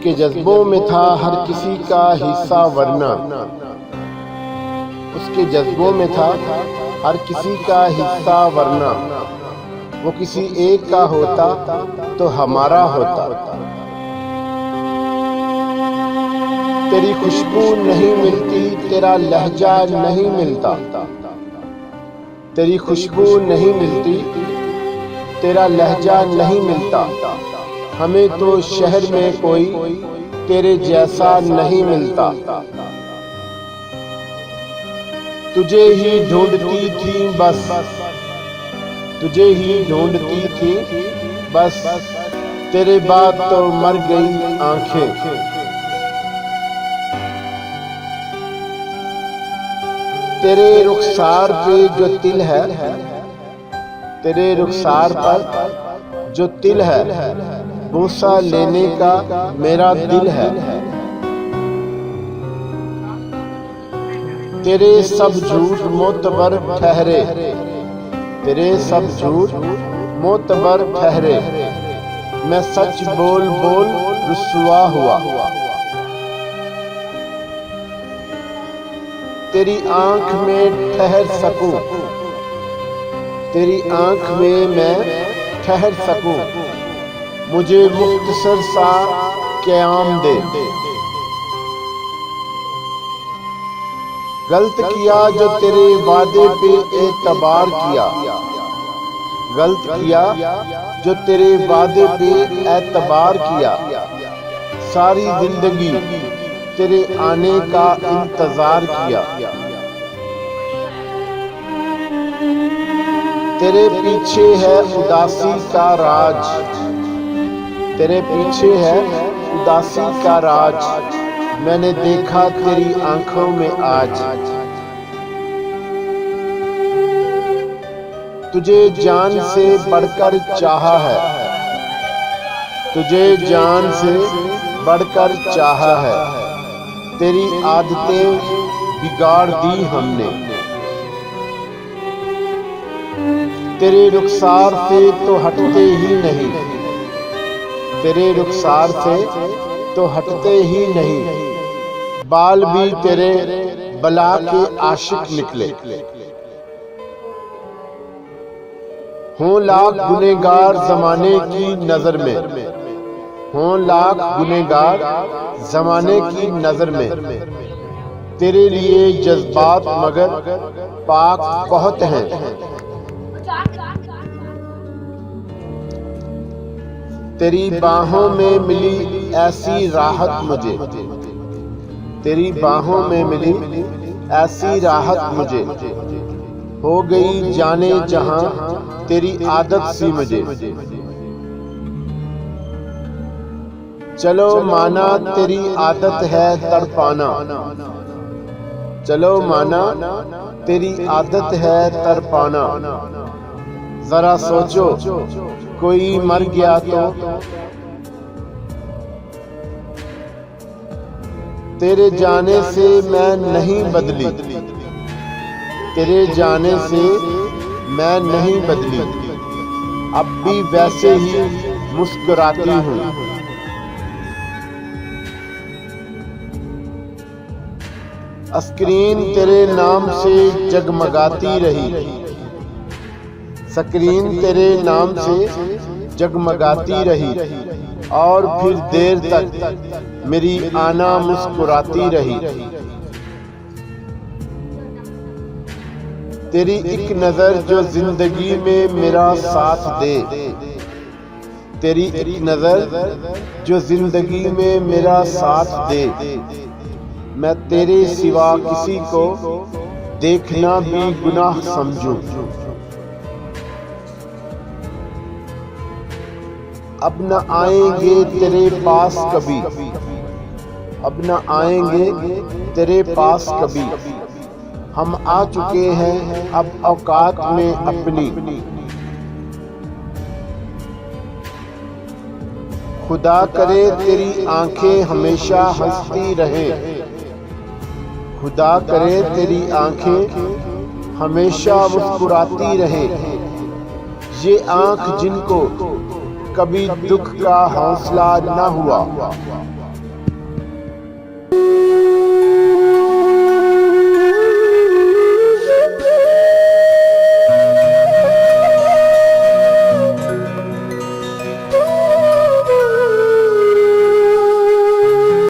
उसके जज्बों में था हर किसी का हिस्सा वरना, उसके जज्बों में था हर किसी का हिस्सा वरना, वो किसी एक का होता तो हमारा होता। तेरी खुशबू नहीं मिलती, तेरा लहजा नहीं मिलता, तेरी खुशबू नहीं मिलती, तेरा लहजा नहीं मिलता। हमें तो शहर में कोई तेरे जैसा नहीं मिलता। तुझे ही ढूंढती थी बस, तुझे ही ढूंढती थी बस, तेरे बाद तो मर गई आंखें। तेरे रुखसार पे जो तिल है, तेरे रुखसार पर जो तिल है, बूसा लेने का मेरा दिल है। तेरे सब झूठ मोतबर ठहरे, तेरे सब झूठ मोतबर ठहरे, मैं सच बोल बोल रुसवा हुआ। तेरी आंख में ठहर सकूं, तेरी आंख में मैं ठहर सकूं, मुझे मुख्तसर सा क़याम दे। गलत किया जो तेरे वादे पे एतबार किया, गलत किया जो तेरे वादे पे एतबार किया, सारी जिंदगी तेरे आने का इंतजार किया। तेरे पीछे है उदासी का राज, तेरे पीछे है उदासी का राज, मैंने देखा तेरी आंखों में आज। तुझे जान से बढ़कर चाहा है, तुझे जान से बढ़कर चाहा है, तेरी आदतें बिगाड़ दी हमने। तेरे रुखसार से तो हटते ही नहीं, तेरे रुखसार से तो हटते ही नहीं, बाल भी तेरे बला के आशिक निकले। हों लाख गुनहगार जमाने की नजर में, हों लाख गुनहगार जमाने की नजर में, तेरे लिए जज्बात मगर पाक बहुत हैं। तेरी बाहों में मिली ऐसी राहत मुझे, तेरी बाहों में मिली ऐसी राहत मुझे, हो गई जाने जहां तेरी आदत सी मुझे। चलो माना तेरी आदत है तड़पाना, चलो माना तेरी आदत है तड़पाना, जरा सोचो कोई मर गया तो। तेरे जाने से मैं नहीं बदली, तेरे जाने से मैं नहीं बदली, अब भी वैसे ही मुस्कुराती हूँ। स्क्रीन तेरे नाम से जगमगाती रही, स्क्रीन तेरे नाम से जगमगाती रही, और फिर देर तक मेरी आना मुस्कुराती रही। तेरी एक नजर जो जिंदगी में मेरा साथ दे, तेरी एक नजर जो जिंदगी में मेरा साथ दे, मैं तेरे सिवा किसी को देखना भी गुनाह समझूं। अब न आएंगे तेरे पास कभी, अब न आएंगे तेरे पास कभी, हम आ चुके हैं अब औकात में अपनी। खुदा करे तेरी आंखें हमेशा हंसती रहें, खुदा करे तेरी आंखें हमेशा मुस्कुराती रहें। ये आंख जिनको कभी दुख का हौसला न हुआ,